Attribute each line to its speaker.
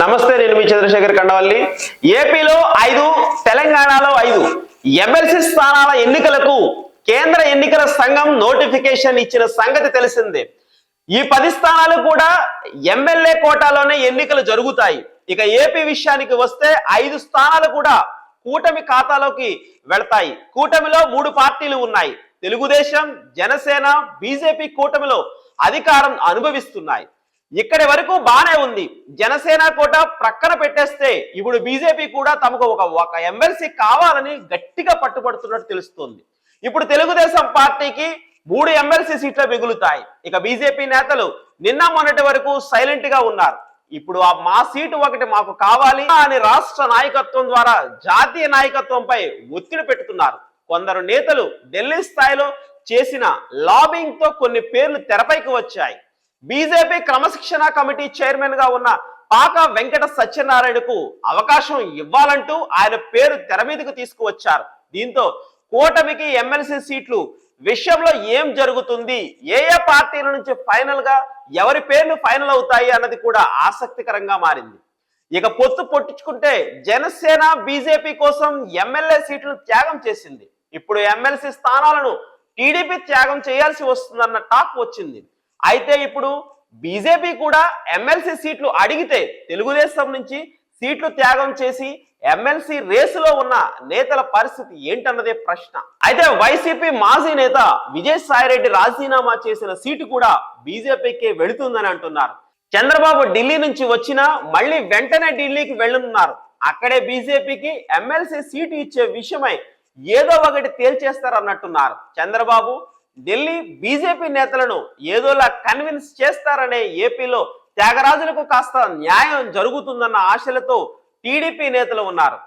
Speaker 1: నమస్తే, నేను మీ చంద్రశేఖర్ కండవల్లి. ఏపీలో 5, తెలంగాణలో 5 ఎమ్మెల్సీ స్థానాల ఎన్నికలకు కేంద్ర ఎన్నికల సంఘం నోటిఫికేషన్ ఇచ్చిన సంగతి తెలిసిందే. ఈ 10 స్థానాలు కూడా ఎమ్మెల్యే కోటాలోనే ఎన్నికలు జరుగుతాయి. ఇక ఏపీ విషయానికి వస్తే 5 స్థానాలు కూడా కూటమి ఖాతాలోకి వెళ్తాయి. కూటమిలో 3 పార్టీలు ఉన్నాయి. తెలుగుదేశం, జనసేన, బీజేపీ కూటమిలో అధికారం అనుభవిస్తున్నాయి. ఇక్కడి వరకు బానే ఉంది. జనసేన కోట ప్రక్కన పెట్టేస్తే ఇప్పుడు బీజేపీ కూడా తమకు ఒక ఎమ్మెల్సీ కావాలని గట్టిగా పట్టుబడుతున్నట్టు తెలుస్తుంది. ఇప్పుడు తెలుగుదేశం పార్టీకి 3 ఎమ్మెల్సీ సీట్లు మిగులుతాయి. ఇక బీజేపీ నేతలు నిన్న మొన్నటి వరకు సైలెంట్ గా ఉన్నారు. ఇప్పుడు మా సీటు ఒకటి మాకు కావాలి అని రాష్ట్ర నాయకత్వం ద్వారా జాతీయ నాయకత్వంపై ఒత్తిడి పెడుతున్నారు. కొందరు నేతలు ఢిల్లీ స్థాయిలో చేసిన లాబింగ్ తో కొన్ని పేర్లు తెరపైకి వచ్చాయి. బీజేపీ క్రమశిక్షణ కమిటీ చైర్మన్ గా ఉన్న పాక వెంకట సత్యనారాయణకు అవకాశం ఇవ్వాలంటూ ఆయన పేరు తెర మీదకు తీసుకువచ్చారు. దీంతో కూటమికి ఎమ్మెల్సీ సీట్లు విషయంలో ఏం జరుగుతుంది, ఏ పార్టీల నుంచి ఫైనల్ గా ఎవరి పేర్లు ఫైనల్ అవుతాయి అన్నది కూడా ఆసక్తికరంగా మారింది. ఇక పొత్తు పొట్టించుకుంటే జనసేన బీజేపీ కోసం ఎమ్మెల్యే సీట్లు త్యాగం చేసింది. ఇప్పుడు ఎమ్మెల్సీ స్థానాలను టీడీపీ త్యాగం చేయాల్సి వస్తుందన్న టాక్ వచ్చింది. అయితే ఇప్పుడు బీజేపీ కూడా ఎమ్మెల్సీ సీట్లు అడిగితే తెలుగుదేశం నుంచి సీట్లు త్యాగం చేసి ఎమ్మెల్సీ రేసులో ఉన్న నేతల పరిస్థితి ఏంటన్నదే ప్రశ్న. అయితే వైసీపీ మాజీ నేత విజయసాయిరెడ్డి రాజీనామా చేసిన సీటు కూడా బీజేపీకే వెళుతుందని అంటున్నారు. చంద్రబాబు ఢిల్లీ నుంచి వచ్చినా మళ్ళీ వెంటనే ఢిల్లీకి వెళ్ళనున్నారు. అక్కడే బీజేపీకి ఎమ్మెల్సీ సీటు ఇచ్చే విషయమై ఏదో ఒకటి తేల్చేస్తారన్నట్టున్నారు. చంద్రబాబు ఢిల్లీ బీజేపీ నేతలను ఏదోలా కన్విన్స్ చేస్తారనే ఏపీలో త్యాగరాజులకు కాస్త న్యాయం జరుగుతుందన్న ఆశలతో టీడీపీ నేతలు ఉన్నారు.